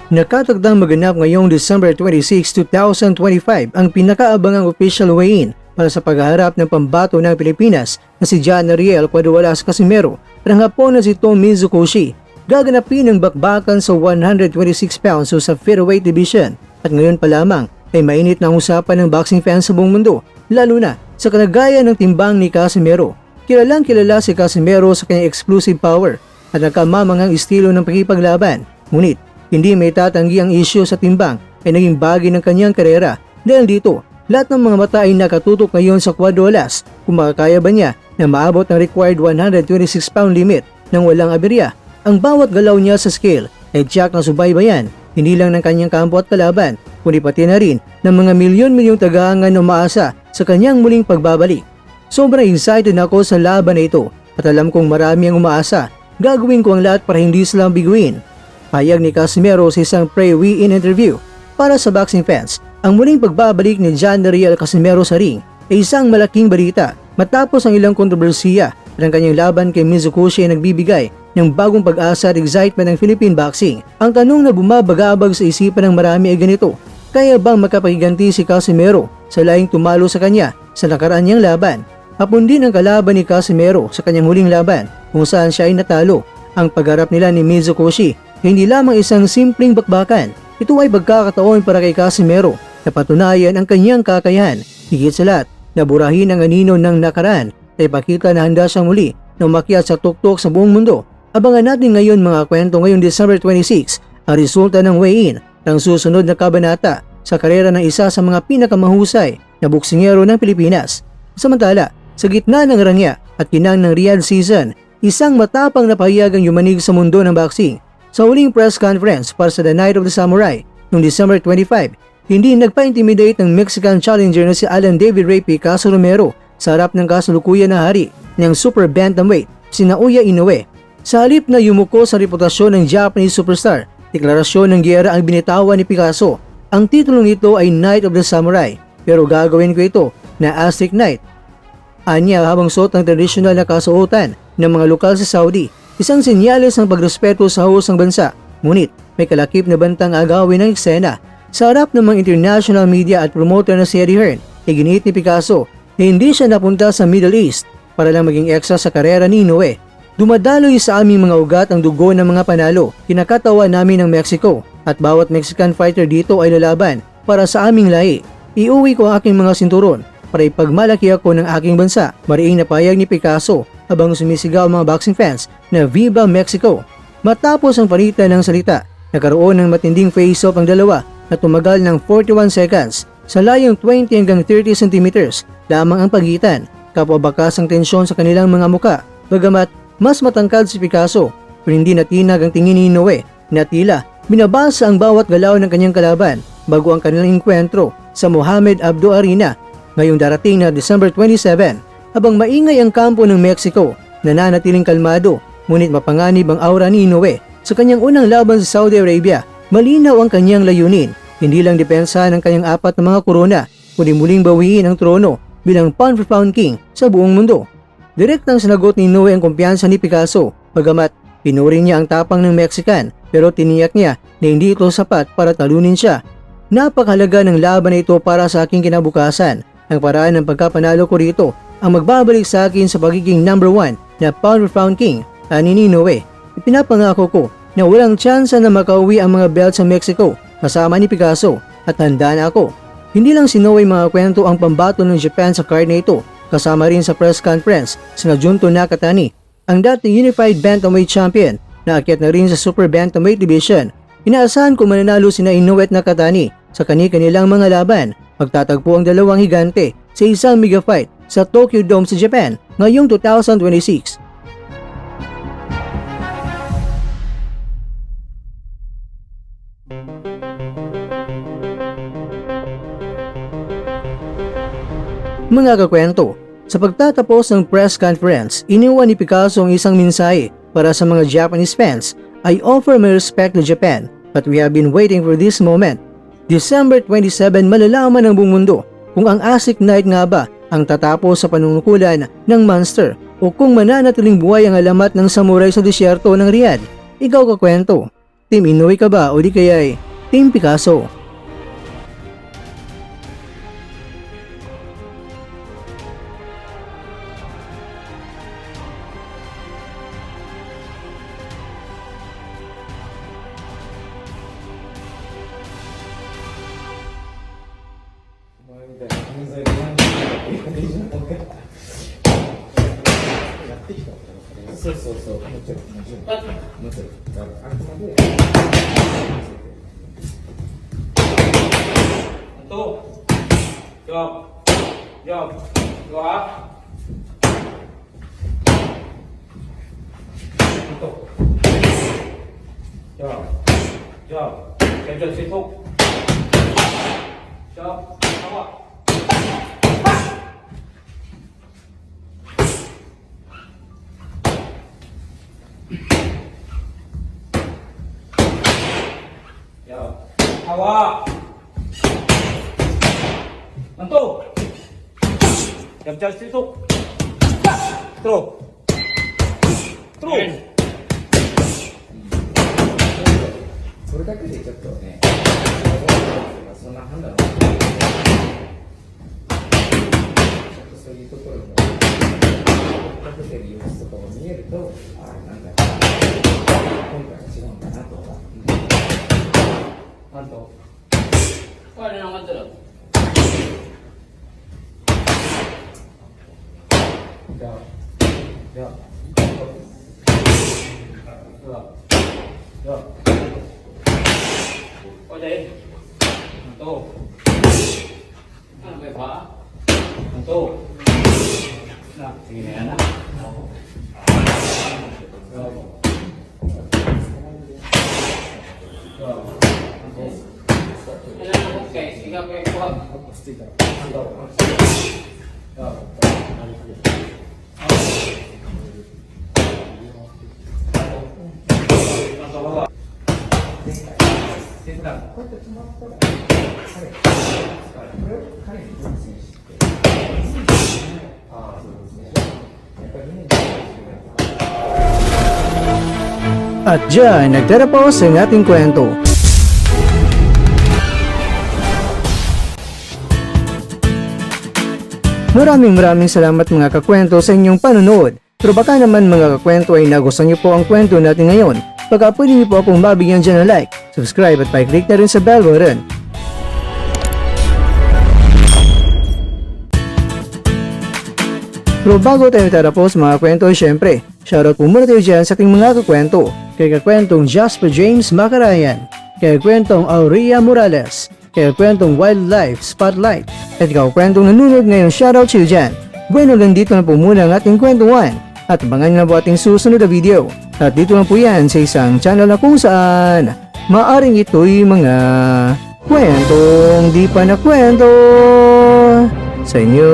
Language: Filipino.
Nakatagdang maganap ngayong December 26, 2025 ang pinakaabangang official weigh-in para sa paghaharap ng pambato ng Pilipinas na si John Ariel Cuadualas Casimero at ang Hapon na si Tomizu Koshi. Gaganapin ang bakbakan sa 126 pounds o sa featherweight division at ngayon pa lamang ay mainit na ang usapan ng boxing fans sa buong mundo, lalo na sa kalagayan ng timbang ni Casimero. Kilalang kilala si Casimero sa kanyang exclusive power at nakamamangang estilo ng pakipaglaban, ngunit hindi may tatanggi ang isyu sa timbang ay naging bagay ng kanyang karera dahil dito lahat ng mga mata ay nakatutok ngayon sa Cuadualas kung makakaya ba niya na maabot ng required 126 pound limit nang walang aberya. Ang bawat galaw niya sa scale ay tiyak na subaybayan hindi lang ng kanyang kampo at kalaban kundi pati na rin ng mga milyon-milyong tagahangan na umaasa sa kanyang muling pagbabalik. Sobrang excited ako sa laban na ito at alam kong marami ang umaasa. Gagawin ko ang lahat para hindi sila biguin. Payag ni Casimero sa isang pre-weigh-in interview para sa boxing fans. Ang muling pagbabalik ni John Ariel Casimero sa ring ay isang malaking balita matapos ang ilang kontrobersiya at ang kanyang laban kay Mizu Koshi ay nagbibigay ng bagong pag-asa at excitement ng Philippine boxing. Ang tanong na bumabagabag sa isipan ng marami ay ganito: kaya bang makapagiganti si Casimero sa laing tumalo sa kanya sa nakaraan niyang laban? Hapon din ang kalaban ni Casimero sa kanyang huling laban kung saan siya ay natalo. Ang pagharap nila ni Mizu Koshi hindi lamang isang simpleng bakbakan, ito ay pagkakataon para kay Casimero na patunayan ang kanyang kakayahan. Higit sa lahat, naburahin ang anino ng nakaraan at ipakita na handa siyang muli na umakyat sa tuktok sa buong mundo. Abangan natin ngayon mga kwento ngayong December 26 ang resulta ng weigh-in ng susunod na kabanata sa karera ng isa sa mga pinakamahusay na boksingero ng Pilipinas. Samantala, sa gitna ng rangya at kinang ng Riyadh season, isang matapang na pahiyagang yumanig sa mundo ng boxing. Sa huling press conference para sa The Night of the Samurai noong December 25, hindi nagpa-intimidate ng Mexican challenger na si Alan David Ray Picasso Romero sa harap ng kasalukuyan na hari ng super bantamweight, si Naoya Inoue. Sa halip na yumuko sa reputasyon ng Japanese superstar, deklarasyon ng giyera ang binitawan ni Picasso. Ang titulong nito ay Night of the Samurai, pero gagawin ko ito na Aztec Night. Anya habang suot ang tradisyonal na kasuotan ng mga lokal sa Saudi, isang senyales ng pagrespeto sa host ng bansa. Ngunit may kalakip na bantang agawin ng eksena. Sa harap ng mga international media at promoter na si Eddie Hearn, iginit ni Picasso na hindi siya napunta sa Middle East para lang maging extra sa karera ni Inoue. Dumadaloy sa aming mga ugat ang dugo ng mga panalo, kinakatawa namin ng Mexico at bawat Mexican fighter dito ay lalaban para sa aming lahi. Iuwi ko ang aking mga sinturon para ipagmalaki ako ng aking bansa. Mariing napayag ni Picasso habang sumisigaw ang mga boxing fans na Viva Mexico. Matapos ang palitan ng salita, nagkaroon ng matinding face-off ang dalawa na tumagal ng 41 seconds. Sa layong 20 hanggang 30 centimeters lamang ang pagitan. Kapwa bakas ang tensyon sa kanilang mga muka. Bagamat mas matangkad si Picasso, pero hindi natinag ang tingin ni Inoue na tila binabasa ang bawat galaw ng kanyang kalaban bago ang kanilang enkwentro sa Mohamed Abdo Arena ngayong darating na December 27. Habang maingay ang kampo ng Mexico, nananatiling kalmado, ngunit mapanganib ang aura ni Inoue. Sa kanyang unang laban sa Saudi Arabia, malinaw ang kanyang layunin, hindi lang depensa ng kanyang 4 na mga korona, kundi muling bawiin ang trono bilang pound for pound king sa buong mundo. Direktang sinagot ni Inoue ang kumpiyansa ni Picasso, bagamat pinuring niya ang tapang ng Mexican, pero tiniyak niya na hindi ito sapat para talunin siya. Napakahalaga ng laban na ito para sa aking kinabukasan. Ang paraan ng pagkapanalo ko rito ang magbabalik sa akin sa pagiging number 1 na pound for pound king, ani ni Inoue. Ipinapangako ko na walang tsansa na makauwi ang mga belt sa Mexico kasama ni Picasso at handa na ako. Hindi lang si Inoue mga kwento ang pambato ng Japan sa card na ito, kasama rin sa press conference sina Junto Nakatani, ang dating Unified Bantamweight Champion na akyat na rin sa Super Bantamweight Division. Inaasahan ko mananalo sina Inoue at Nakatani sa kanilang mga laban. Magtatagpo ang dalawang higante sa isang mega fight sa Tokyo Dome sa Japan ngayong 2026. Mga kakwento, sa pagtatapos ng press conference, iniwan ni Picasso ang isang mensahe para sa mga Japanese fans. I offer my respect to Japan, but we have been waiting for this moment. December 27, malalaman ng buong mundo kung ang Aztec Night nga ba ang tatapos sa panunungkulan ng monster o kung mananatiling buhay ang alamat ng samurai sa disyerto ng Riyadh. Ikaw kakwento, Team Inoue ka ba o di kaya Team Picasso? Hawa. Mantu. Jam-jam situ. Terus. Terus. それだけでちょっとね、そんな判断はちょっとそういうところもかけてる様子とかも見えると、ああなんか今回は違うんだなとか。Mantu. Wah, ini nongol terus. Jawab. Jawab. Jawab. Oh, jadi. Mantu. Ano ba ba? Mantu. Nah, sige na. At dyan, nagtatapos ang ating kwento. Maraming salamat mga kakwento sa inyong panonood. Pero baka naman mga kakwento ay nagustuhan niyo po ang kwento natin ngayon. Baka pwede niyo po akong mabigyan dyan ng like, subscribe at pa-click na rin sa bell button. Pero bago tayo tatapos mga kwento, syempre, shoutout po muna tayo dyan sa ating mga kakwento. Kay kakwentong Jasper James Macarayan, kay kakwentong Aurea Morales, kay kakwentong Wildlife Spotlight, at kakwentong nanonood ngayon, shoutout sa iyo dyan. Bueno, lang dito na po muna ang ating kwentuhan, at abangan nyo na po ating susunod na video. At dito lang po yan sa isang channel na kung saan maaring ito'y mga kwentong di pa na kwento sa inyo.